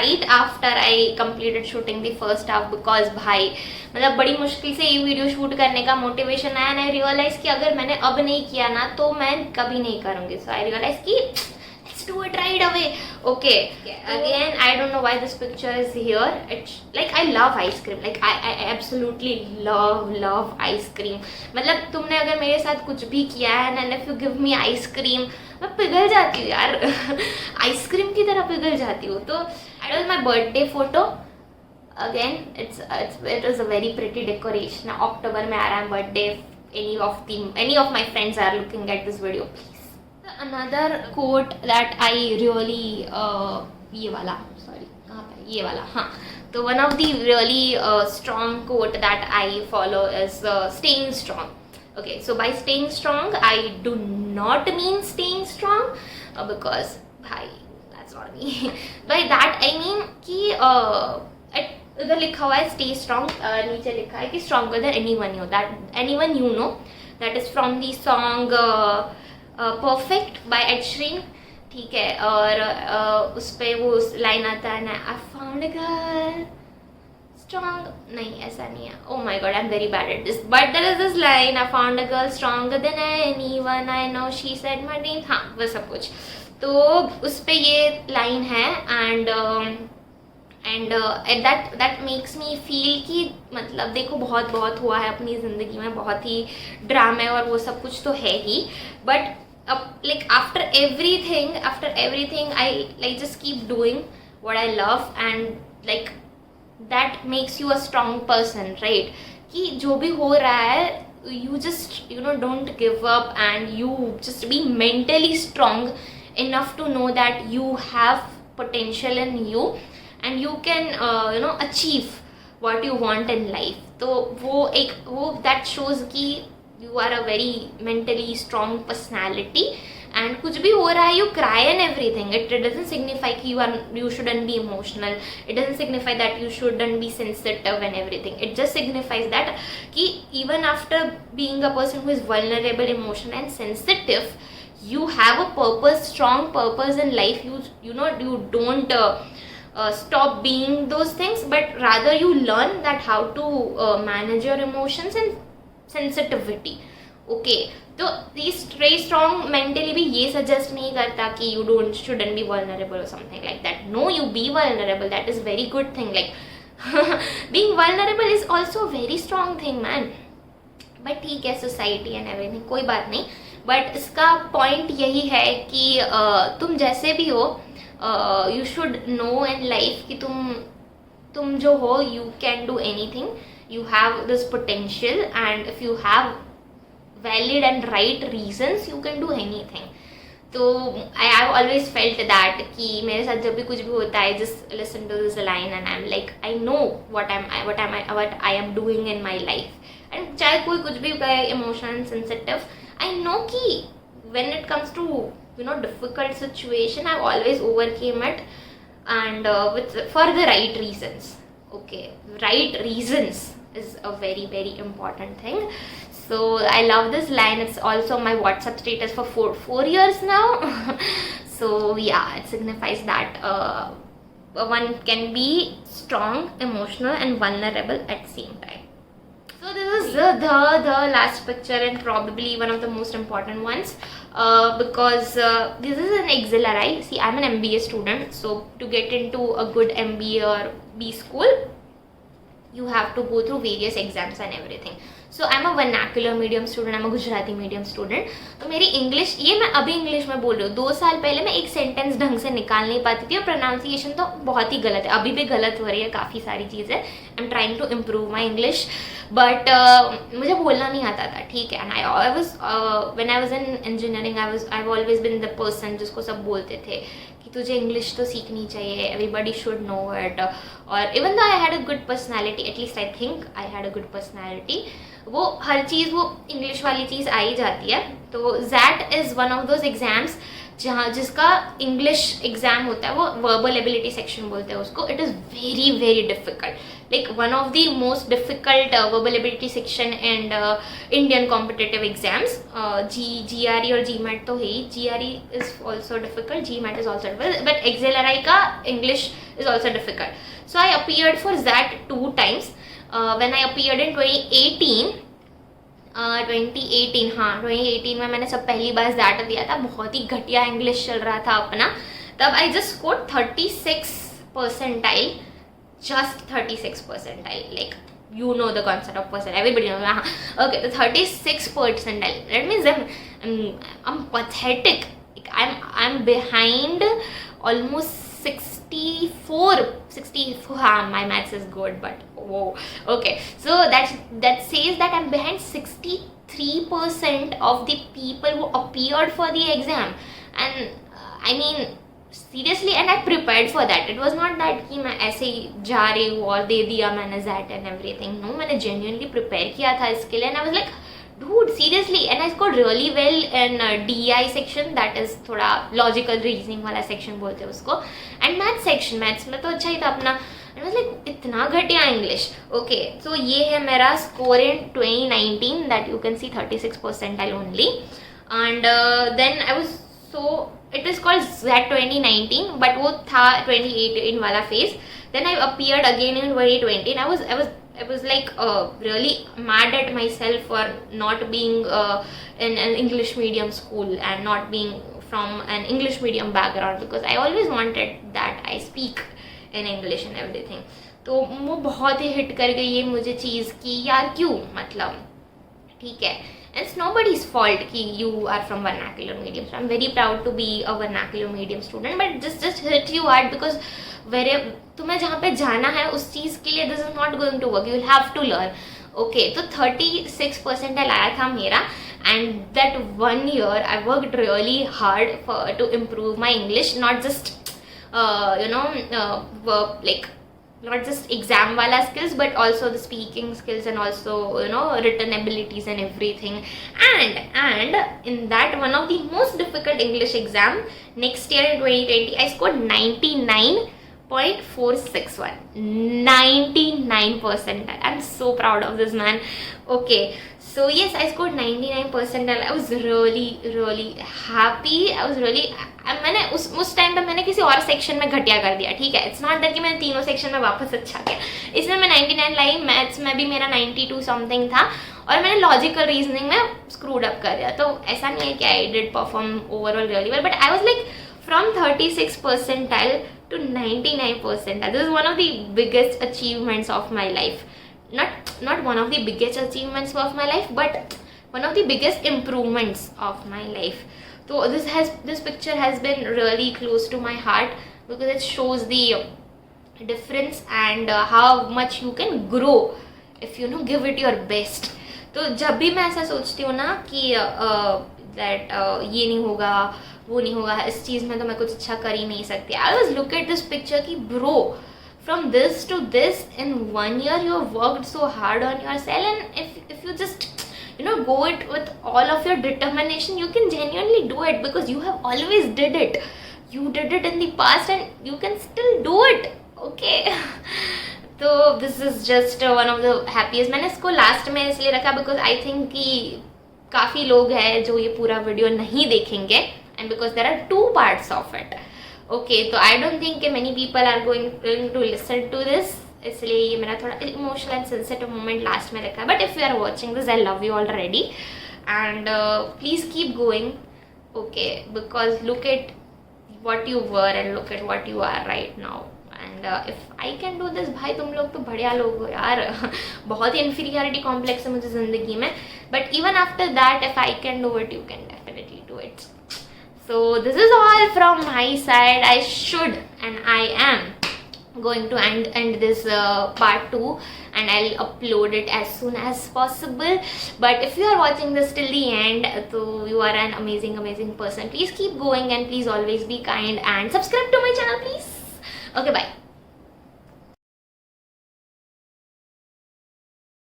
Right after I completed shooting the first half, because भाई मतलब बड़ी मुश्किल से ये वीडियो शूट करने का मोटिवेशन आया, एंड आई रियलाइज कि अगर मैंने अब नहीं किया ना तो मैं कभी नहीं करूँगी. सो आई रियलाइज कि let's do it right away. Okay, again I don't know why this picture is here. It's like I love ice cream, like I absolutely love ice cream. मतलब तुमने अगर मेरे साथ कुछ भी किया है and if you give me ice cream, मैं पिघल जाती हूँ यार. आइसक्रीम की तरह पिघल जाती हूँ. तो it was my birthday photo. Again it was a very pretty decoration. अक्टूबर में आ रहा है birthday. Any of my friends are looking at this video, please. Another quote that I really ये वाला, sorry कहाँ पे, ये वाला, हाँ. तो one of the really strong quote that I follow is staying strong. Okay, so by staying strong I do not mean staying strong because भाई that's not me. By that I mean कि इधर लिखा हुआ है stay strong, नीचे लिखा है कि stronger than anyone you know. That is from the song perfect bye Ed Sheeran. ठीक है, और उस पर वो लाइन आता है ना, I found a girl strong, नहीं ऐसा नहीं है, oh my god I am very bad at this, but there is this line, I found a girl stronger than anyone I know she said my dream. हाँ वो सब कुछ. तो उस पर ये लाइन है, and that makes me feel कि मतलब देखो बहुत हुआ है अपनी ज़िंदगी में, बहुत ही ड्रामे और वो सब कुछ तो है ही, but like after everything I like just keep doing what I love, and like that makes you a strong person, right? कि जो भी हो रहा है you just don't give up, and you just be mentally strong enough to know that you have potential in you and you can achieve what you want in life. तो वो that shows कि you are a very mentally strong personality, and कुछ भी हो रहा है you cry and everything. It doesn't signify कि you shouldn't be emotional. It doesn't signify that you shouldn't be sensitive and everything. It just signifies that कि even after being a person who is vulnerable, emotional and sensitive, you have a purpose, strong purpose in life. You don't stop being those things, but rather you learn that how to manage your emotions and sensitivity. Okay, तो stay strong mentally भी ये suggest नहीं करता कि you shouldn't be vulnerable और something like that. No, you be vulnerable, that is very good thing. Like being vulnerable is also very strong thing man. But ठीक है, society and everything, कोई बात नहीं. बट इसका पॉइंट यही है कि तुम जैसे भी हो, you should know in life कि तुम जो हो, you can do anything. You have this potential, and if you have valid and right reasons, you can do anything. तो I have always felt that कि मेरे साथ जब भी कुछ भी होता है, just listen to this line and I'm like, I know what I am doing in my life. And चाहे कोई कुछ भी कहे, emotional and sensitive, I know कि when it comes to difficult situation, I've always overcame it, and for the right reasons. Okay, right reasons is a very important thing. So I love this line. It's also my WhatsApp status for four years now. So yeah, it signifies that one can be strong, emotional and vulnerable at the same time. So this is the last picture, and probably one of the most important ones, because this is an auxiliary. See, I'm an MBA student, so to get into a good MBA or B school, you have to go through various exams and everything. So I'm a vernacular medium student, I'm a Gujarati medium student. तो मेरी English, ये मैं अभी English में बोल रही हूँ, 2 साल पहले मैं एक सेंटेंस ढंग से निकाल नहीं पाती थी, और प्रोनाउंसिएशन तो बहुत ही गलत है, अभी भी गलत हो रही है काफ़ी सारी चीज़ें. I am trying to improve my English, but मुझे बोलना नहीं आता था. ठीक है, and I was when I was in engineering, I always been the person जिसको सब बोलते थे कि तुझे इंग्लिश तो सीखनी चाहिए, एवरीबody शुड नो इट. और even though I had a good personality, at least I think I had a good personality, वो हर चीज़ वो इंग्लिश वाली चीज़ आ ही जाती है. तो that is one of those exams जिसका इंग्लिश एग्ज़ाम होता है, वो वर्बल एबिलिटी सेक्शन बोलते हैं उसको. It is very difficult, like one of the most difficult verbal ability section and Indian competitive exams. GRE और GMAT तो है ही. GRE is also difficult, GMAT is also difficult, but XLRI का English is also difficult. So I appeared for that 2 times. When I appeared in 2018, 2018 में मैंने सब पहली बार that दिया था. बहुत ही घटिया इंग्लिश चल रहा था अपना. तब I just scored 36 percentile, just 36 percentile. Like, you know the concept of percentile, everybody knows. Okay, the 36 percentile. That means I'm pathetic. Like, I'm behind almost 64. My maths is good, but whoa. Okay, so that says that I'm behind 63% of the people who appeared for the exam. And I mean, seriously, and I prepared for that. It was not that कि मैं ऐसे ही जा रही हूँ और दे दिया मैंने that and everything. No, मैंने genuinely prepare किया था इसके लिए. And I was like, dude, seriously. And I scored really well in DI section, that is थोड़ा logical reasoning वाला section बोलते हैं उसको. And maths section, maths में तो अच्छा ही था अपना. And I was like, इतना घटिया English. Okay, so ये है मेरा score in 2019 that you can see 36 percentile only. And then I was so, it is called ZAT 2019, but वो था 2018 वाला phase. Then I appeared again in 2020. I was like really mad at myself for not being in an English medium school and not being from an English medium background, because I always wanted that I speak in English and everything. तो वो बहुत ही hit कर गई है मुझे चीज़ कि यार क्यों, मतलब ठीक है. And it's nobody's fault कि you are from vernacular medium. So I'm very proud to be a vernacular medium student, but just hit you hard because तुम्हें जहाँ पे जाना है उस चीज़ के लिए this is not going to work. You will have to learn. Okay, तो 36 percentile आया था मेरा, and that 1 year I worked really hard to improve my English, not just like not just exam wala skills, but also the speaking skills and also written abilities and everything. And in that one of the most difficult English exam next year in 2020, I scored 99.461. 99 percentile. I'm so proud of this, man. Okay, so yes, I scored 99 percentile. I was really happy. I was really, मैंने उस time पे मैंने किसी और section में घटिया कर दिया, ठीक है. इट्स नॉट दैट कि मैंने तीनों सेक्शन में वापस अच्छा किया. इसमें मैं 99 लाई, मैथ्स में भी मेरा 92 समथिंग था, और मैंने लॉजिकल रीजनिंग में स्क्रूड अप कर दिया. तो ऐसा नहीं है कि I did perform overall really well, but I was like from 36 percentile to 99 percentile. This is one of the biggest achievements of my life. Not one of the biggest achievements of my life, but one of the biggest improvements of my life. So this picture has been really close to my heart because it shows the difference and how much you can grow if you give it your best. तो जब भी मैं ऐसा सोचती हूँ ना कि that ये नहीं होगा, वो नहीं होगा, इस चीज़ में तो मैं कुछ अच्छा कर ही नहीं सकती. I always look at this picture कि bro, from this to this in 1 year you have worked so hard on yourself, and if you just go it with all of your determination, you can genuinely do it because you have always did it. You did it in the past and you can still do it. Okay. So this is just one of the happiest. मैंने इसको last में इसलिए रखा because I think कि काफ़ी लोग हैं जो ये पूरा वीडियो नहीं देखेंगे, and because there are 2 parts of it. Okay, तो I don't think many people are going to listen to this, इसलिए ये मेरा थोड़ा emotional and sensitive moment last में रखा है. But if you are watching this, I love you already, and please keep going. Okay, because look at what you were and look at what you are right now. And if I can do this, भाई तुम लोग तो बढ़िया लोग हो यार. बहुत ही inferiority complex है मुझे ज़िंदगी में, but even after that if I can do it, you can definitely do it. So this is all from my side. I should and I am going to end this part 2, and I'll upload it as soon as possible. But if you are watching this till the end, so you are an amazing person. Please keep going and please always be kind and subscribe to my channel, please. Okay, bye.